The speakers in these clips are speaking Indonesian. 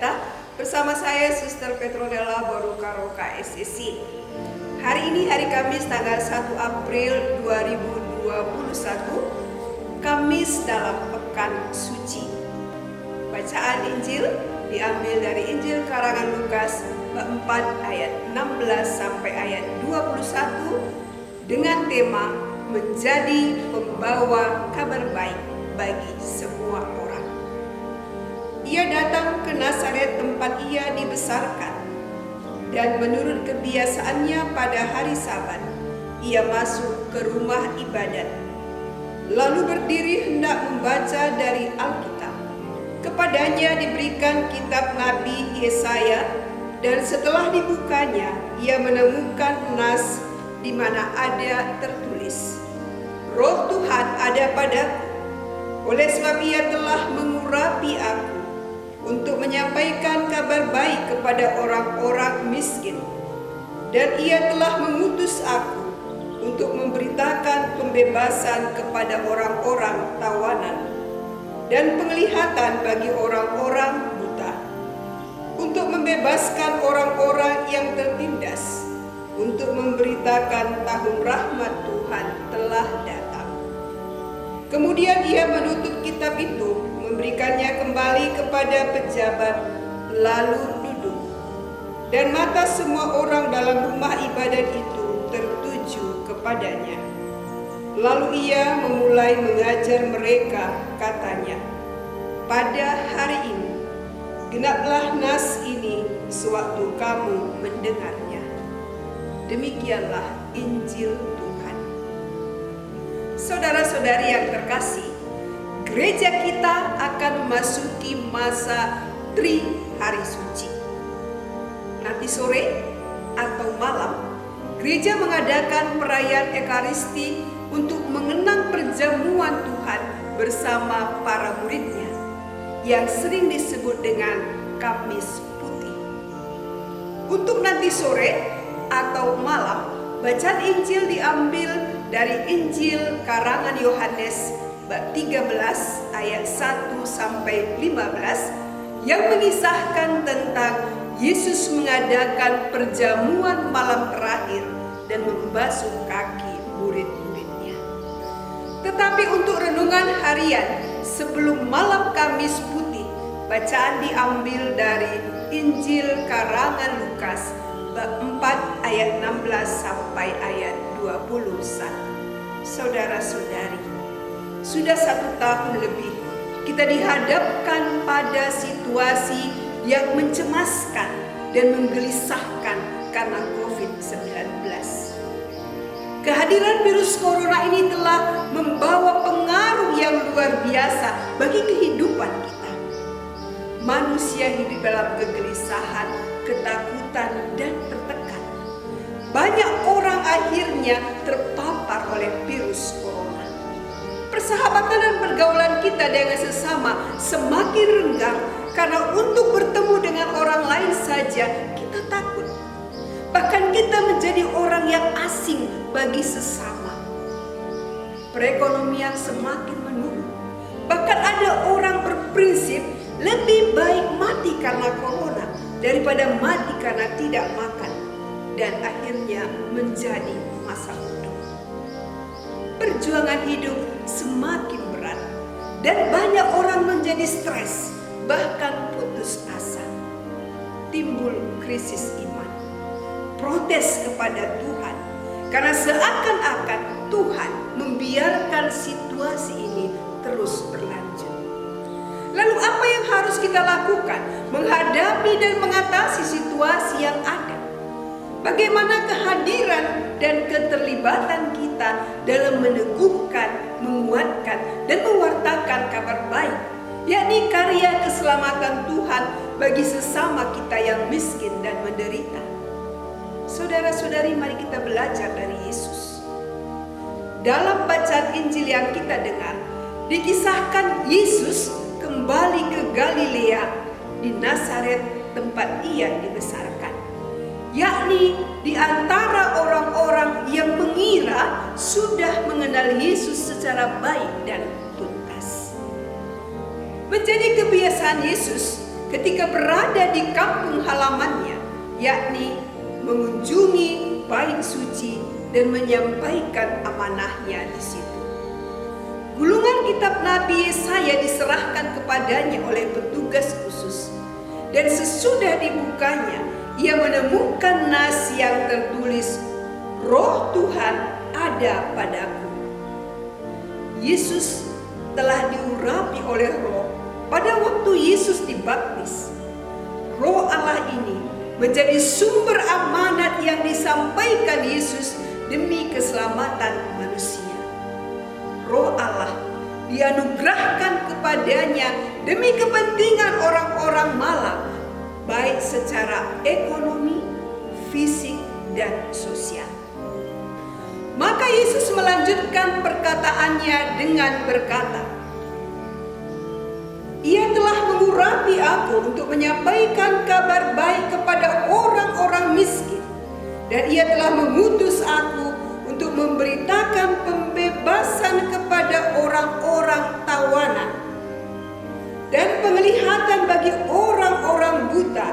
kita. Bersama saya Suster Petronella Borukaroka SSC. Hari ini hari Kamis tanggal 1 April 2021, Kamis dalam Pekan Suci. Bacaan Injil diambil dari Injil karangan Lukas bab 4 ayat 16 sampai ayat 21 dengan tema menjadi pembawa kabar baik bagi semua orang. Ia datang ke Nazaret tempat ia dibesarkan, dan menurut kebiasaannya pada hari Sabat, ia masuk ke rumah ibadat. Lalu berdiri hendak membaca dari Alkitab. Kepadanya diberikan kitab Nabi Yesaya, dan setelah dibukanya, ia menemukan nas di mana ada tertulis, Roh Tuhan ada padaku, oleh sebab ia telah mengurapi aku untuk menyampaikan kabar baik kepada orang-orang miskin, dan ia telah mengutus aku untuk memberitakan pembebasan kepada orang-orang tawanan dan penglihatan bagi orang-orang buta, untuk membebaskan orang-orang yang tertindas, untuk memberitakan tahun rahmat Tuhan telah datang. Kemudian ia menutup kitab itu, memberikannya kembali kepada pejabat, lalu duduk. Dan mata semua orang dalam rumah ibadat itu tertuju kepadanya. Lalu ia memulai mengajar mereka, katanya, pada hari ini, genaplah nas ini sewaktu kamu mendengarnya. Demikianlah Injil Tuhan. Saudara-saudari yang terkasih, gereja kita akan memasuki masa Tri Hari Suci. Nanti sore atau malam, gereja mengadakan perayaan Ekaristi untuk mengenang perjamuan Tuhan bersama para muridnya, yang sering disebut dengan Kamis Putih. Untuk nanti sore atau malam, bacaan Injil diambil dari Injil karangan Yohanes bab 13 ayat 1 sampai 15 yang mengisahkan tentang Yesus mengadakan perjamuan malam terakhir dan membasuh kaki murid-muridnya. Tetapi untuk renungan harian sebelum malam Kamis Putih, bacaan diambil dari Injil karangan Lukas bab 4 ayat 16 sampai ayat 21. Saudara-saudari, sudah 1 tahun lebih kita dihadapkan pada situasi yang mencemaskan dan menggelisahkan karena COVID-19. Kehadiran virus corona ini telah membawa pengaruh yang luar biasa bagi kehidupan kita. Manusia hidup dalam kegelisahan, ketakutan, dan tertekan. Banyak orang akhirnya terpapar oleh virus corona. Persahabatan dan pergaulan kita dengan sesama semakin renggang karena untuk bertemu dengan orang lain saja kita takut. Bahkan kita menjadi orang yang asing bagi sesama. Perekonomian semakin menurun. Bahkan ada orang berprinsip lebih baik mati karena corona daripada mati karena tidak makan, dan akhirnya menjadi masa bodoh. Perjuangan hidup semakin berat dan banyak orang menjadi stres, bahkan putus asa. Timbul krisis iman, protes kepada Tuhan karena seakan-akan Tuhan membiarkan situasi ini terus berlanjut. Lalu apa yang harus kita lakukan menghadapi dan mengatasi situasi yang ada? Bagaimana kehadiran dan keterlibatan kita dalam meneguhkan, menguatkan, dan mewartakan kabar baik, yakni karya keselamatan Tuhan bagi sesama kita yang miskin dan menderita. Saudara-saudari, mari kita belajar dari Yesus. Dalam bacaan Injil yang kita dengar, dikisahkan Yesus kembali ke Galilea di Nazaret tempat ia dibesarkan, yakni di antara orang-orang yang mengira sudah mengenal Yesus secara baik dan tuntas. Menjadi kebiasaan Yesus ketika berada di kampung halamannya, yakni mengunjungi bait suci dan menyampaikan amanahnya di situ. Gulungan kitab Nabi Yesaya diserahkan kepadanya oleh petugas khusus, dan sesudah dibukanya, ia menemukan nas yang tertulis, "Roh Tuhan ada padaku." Yesus telah diurapi oleh Roh pada waktu Yesus dibaptis. Roh Allah ini menjadi sumber amanat yang disampaikan Yesus demi keselamatan manusia. Roh Allah dianugerahkan kepadanya demi kepentingan orang-orang malang, baik secara ekonomi, fisik, dan sosial. Maka Yesus melanjutkan perkataannya dengan berkata, "Ia telah mengurapi aku untuk menyampaikan kabar baik kepada orang-orang miskin, dan ia telah mengutus aku untuk memberitakan pembebasan kepada orang-orang tawanan dan penglihatan bagi orang-orang buta,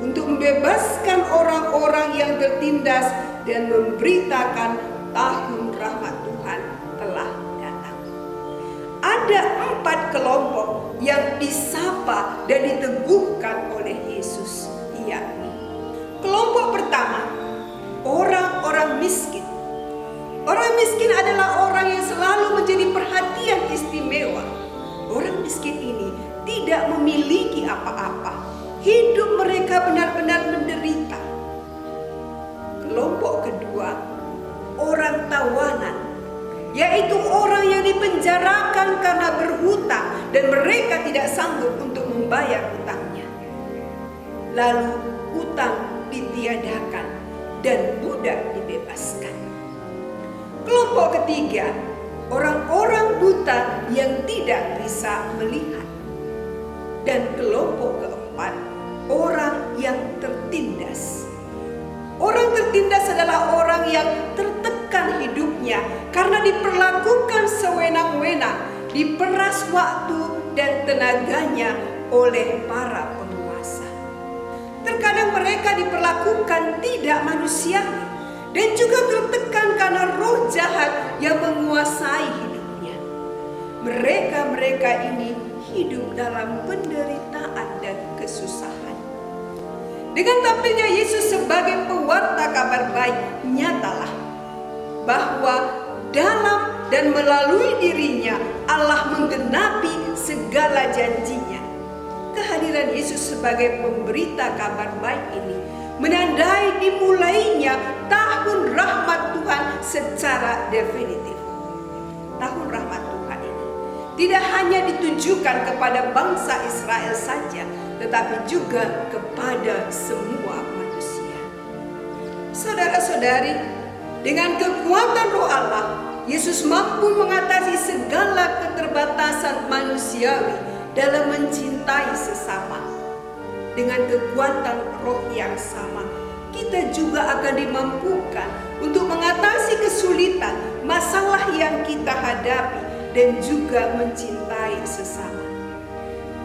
untuk membebaskan orang-orang yang tertindas dan memberitakan tahun rahmat Tuhan telah datang." Ada 4 kelompok yang disapa dan diteguhkan oleh Yesus, yakni kelompok pertama, orang-orang miskin. Orang miskin adalah orang yang selalu menjadi perhatian istimewa. Orang miskin ini tidak memiliki apa-apa. Hidup mereka benar-benar menderita. Kelompok kedua, orang tawanan, yaitu orang yang dipenjarakan karena berhutang dan mereka tidak sanggup untuk membayar hutangnya. Lalu hutang ditiadakan dan budak dibebaskan. Kelompok ketiga, orang-orang buta yang tidak bisa melihat. Dan kelompok keempat, orang yang tertindas. Orang tertindas adalah orang yang tertekan hidupnya karena diperlakukan sewenang-wenang, diperas waktu dan tenaganya oleh para penguasa. Terkadang mereka diperlakukan tidak manusiawi dan juga tertekan karena roh jahat yang menguasai hidupnya. Mereka ini hidup dalam penderitaan dan kesusahan. Dengan tampilnya Yesus sebagai pewarta kabar baik, nyatalah bahwa dalam dan melalui dirinya Allah menggenapi segala janjinya. Kehadiran Yesus sebagai pemberita kabar baik ini menandai dimulainya tahun rahmat Tuhan secara definitif. Tahun rahmat Tuhan ini tidak hanya ditujukan kepada bangsa Israel saja, tetapi juga kepada semua manusia. Saudara-saudari, dengan kekuatan Roh Allah, Yesus mampu mengatasi segala keterbatasan manusiawi dalam mencintai sesama. Dengan kekuatan Roh yang sama, kita juga akan dimampukan untuk mengatasi kesulitan, masalah yang kita hadapi, dan juga mencintai sesama.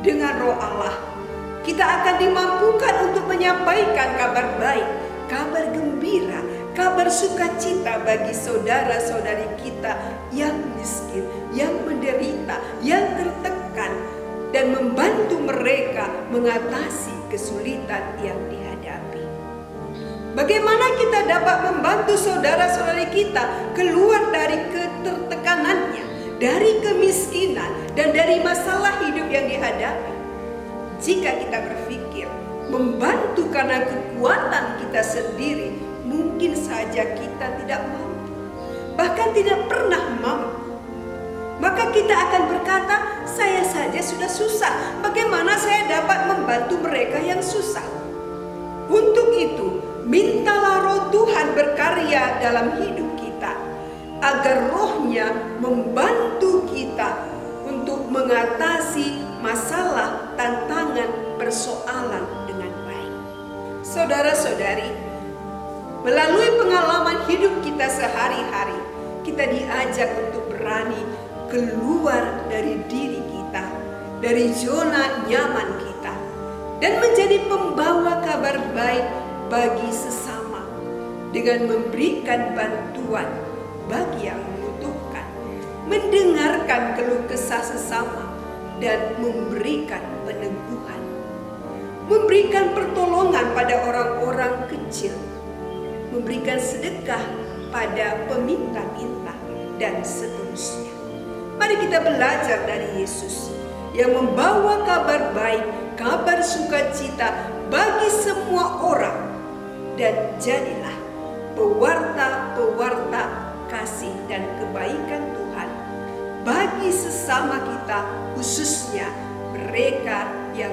Dengan Roh Allah, kita akan dimampukan untuk menyampaikan kabar baik, kabar gembira, kabar sukacita bagi saudara-saudari kita yang miskin, yang menderita, yang tertekan, dan membantu mereka mengatasi kesulitan yang dihadapi. Bagaimana kita dapat membantu saudara-saudari kita keluar dari ketertekanannya, dari kemiskinan, dan dari masalah hidup yang dihadapi? Jika kita berpikir membantu karena kekuatan kita sendiri, mungkin saja kita tidak mampu, bahkan tidak pernah mampu. Maka kita akan berkata, saya saja sudah susah, bagaimana saya dapat membantu mereka yang susah? Untuk itu, mintalah Roh Tuhan berkarya dalam hidup kita, agar Roh-Nya membantu kita untuk mengatasi masalah, tantangan, persoalan dengan baik. Saudara-saudari, melalui pengalaman hidup kita sehari-hari, kita diajak untuk berani keluar dari diri kita, dari zona nyaman kita, dan menjadi pembawa kabar baik bagi sesama dengan memberikan bantuan bagi yang membutuhkan, mendengarkan keluh kesah sesama, dan memberikan peneguhan, memberikan pertolongan pada orang-orang kecil, memberikan sedekah pada peminta-minta, dan seterusnya. Mari kita belajar dari Yesus yang membawa kabar baik, kabar sukacita bagi semua orang, dan jadilah pewarta-pewarta kasih dan kebaikan Tuhan bagi sesama kita, khususnya mereka yang